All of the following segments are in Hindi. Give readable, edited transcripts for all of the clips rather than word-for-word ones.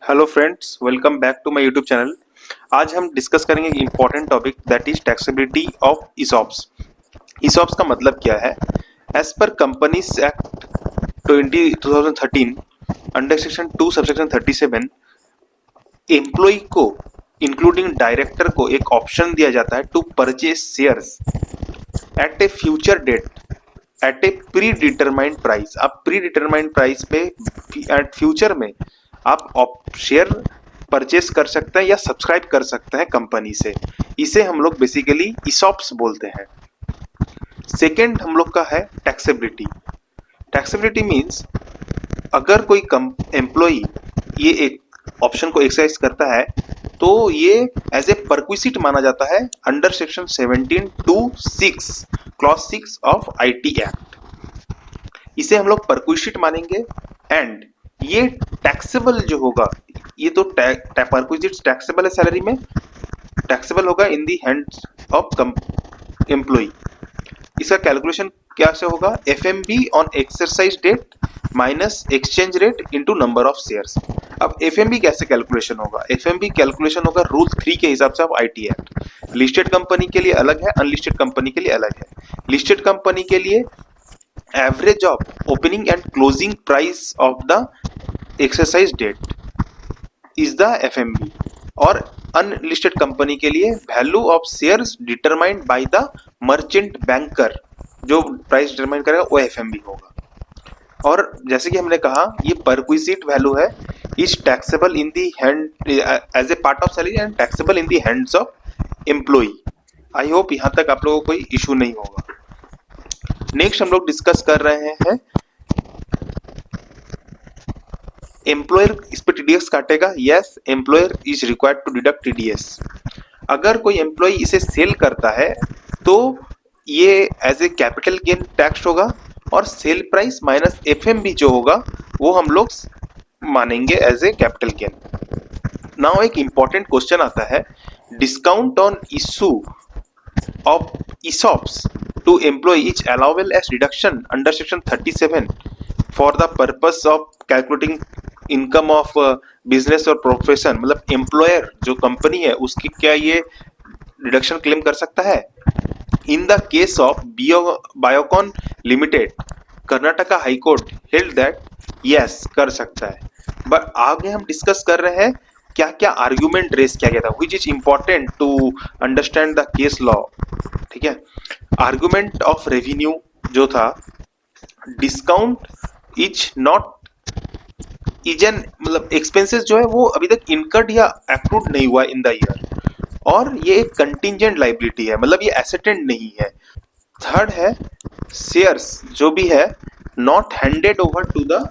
Hello friends, welcome back to my YouTube channel. आज हम डिस्कस करेंगे एक important topic that is taxability of ESOPs. ESOPs का मतलब क्या है? As per companies act 2013 under section 2 subsection 37 employee को इंक्लूडिंग डायरेक्टर को एक ऑप्शन दिया जाता है to purchase shares at a future date at a predetermined price. आप प्री डिटरमाइंड प्राइस पे एट फ्यूचर में आप शेयर परचेस कर सकते हैं या सब्सक्राइब कर सकते हैं कंपनी से। इसे हम लोग बेसिकली ईसॉप्स बोलते हैं। सेकेंड हम लोग का है टैक्सेबिलिटी। टैक्सेबिलिटी मीन्स अगर कोई एम्प्लॉई ये एक ऑप्शन को एक्सरसाइज करता है तो ये एज ए परक्विसिट माना जाता है under section 17(2)(6) clause 6 of IT act. इसे हम लोग परक्विसिट मानेंगे एंड ये टैक्सेबल जो होगा, ये तो परक्विसिट टैक्सेबल है, सैलरी में टैक्सेबल होगा in the hands of employee. इसका कैलकुलेशन क्या से होगा? FMV on exercise date minus exchange rate into number of shares. अब एफएमबी कैसे कैलकुलेशन होगा? एफएमबी कैलकुलेशन होगा रूल 3 के हिसाब से of IT act. Listed company के लिए अलग है, अनलिस्टेड कंपनी के लिए अलग है। लिस्टेड कंपनी के लिए average of opening and closing price of the exercise date is the FMV, और अनलिस्टेड कंपनी के लिए value of shares determined by the merchant banker, जो प्राइस डिटरमाइन करेगा वो एफएमबी होगा। और जैसे कि हमने कहा ये परक्विजिट वैल्यू है, is taxable in the hand as a part of salary and taxable in the hands of employee. I hope यहाँ तक आप लोगों को कोई इशू नहीं होगा। नेक्स्ट हम लोग डिस्कस कर रहे हैं एम्प्लॉयर इस पे टीडीएस काटेगा। Yes, employer is required to deduct TDS. अगर कोई एम्प्लॉय इसे सेल करता है तो ये as a capital gain tax होगा, और सेल प्राइस माइनस एफएमबी जो होगा वो हम लोग मानेंगे as a capital gain. Now एक इंपॉर्टेंट क्वेश्चन आता है, discount on issue of ESOPs to employee is allowable as reduction under section 37 for the purpose of calculating income of business और प्रोफेशन। मतलब एम्प्लॉयर जो कंपनी है उसकी क्या ये डिडक्शन क्लेम कर सकता है? In the case of Biocon limited, Karnataka high court held that yes कर सकता है। बट आगे हम डिस्कस कर रहे हैं क्या क्या आर्ग्यूमेंट रेस किया गया था, which is important to understand the case law. ठीक है, आर्ग्यूमेंट ऑफ रेवेन्यू जो था, discount is not is an, मतलब एक्सपेंसेस जो है वो अभी तक इनकर्ड या एक्रूड नहीं हुआ इन द ईयर, और ये एक कंटिंजेंट लाइबिलिटी है, मतलब ये एसेटेंड नहीं है। थर्ड है शेयर्स जो भी है not handed over to the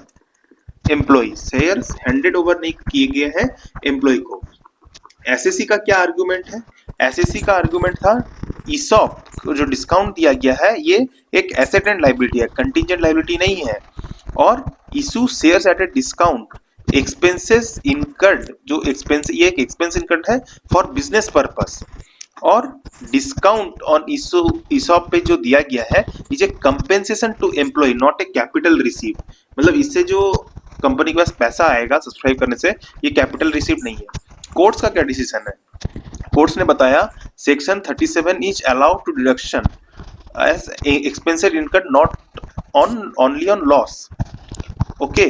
employee, shares handed over नहीं किए गए हैं एम्प्लॉय को। एसएससी का क्या आर्गुमेंट है? एसएससी का आर्गुमेंट था ईसॉप को जो डिस्काउंट दिया गया है ये एक एसेट एंड लाइबिलिटी है, कंटिंजेंट लाइबिलिटी नहीं है। और issue shares at a discount expenses incurred, जो एक्सपेंस, ये एक एक्सपेंस इनकर्ड है फॉर बिजनेस पर्पस। और डिस्काउंट ऑन ईसॉप पे जो दिया गया है is a compensation to employ not a capital receive. मतलब इससे जो कंपनी के पास पैसा आएगा सब्सक्राइब करने से, ये कैपिटल रिसीव नहीं है। कोर्ट्स का क्या डिसीजन है? कोर्ट्स ने बताया section 37 is allowed to deduction as expenses incurred not on only on loss. Okay,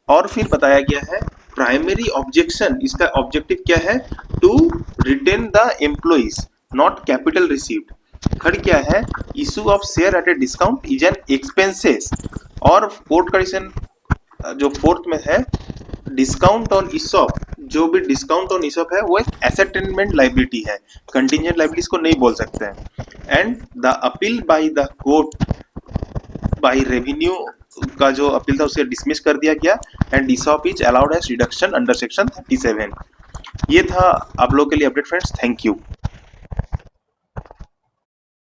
और फिर बताया गया है प्राइमरी ऑब्जेक्शन, इसका ऑब्जेक्टिव क्या है? To retain the employees not capital received. Third क्या है? Issue of share at a discount is an expenses. और कोर्ट कंडीशन जो फोर्थ में है, डिस्काउंट ऑन ईसॉप, जो भी डिस्काउंट ऑन ईसॉप है वो एक एसेटमेंट लाइबिलिटी है, कंटिंजेंट लाइबिलिटीज को नहीं बोल सकते हैं। And the appeal by the court by revenue का जो अपील था उसे डिसमिस कर दिया गया, and ESOP is allowed as reduction under section 37। ये था आप लोगों के लिए अपडेट फ्रेंड्स, थैंक यू।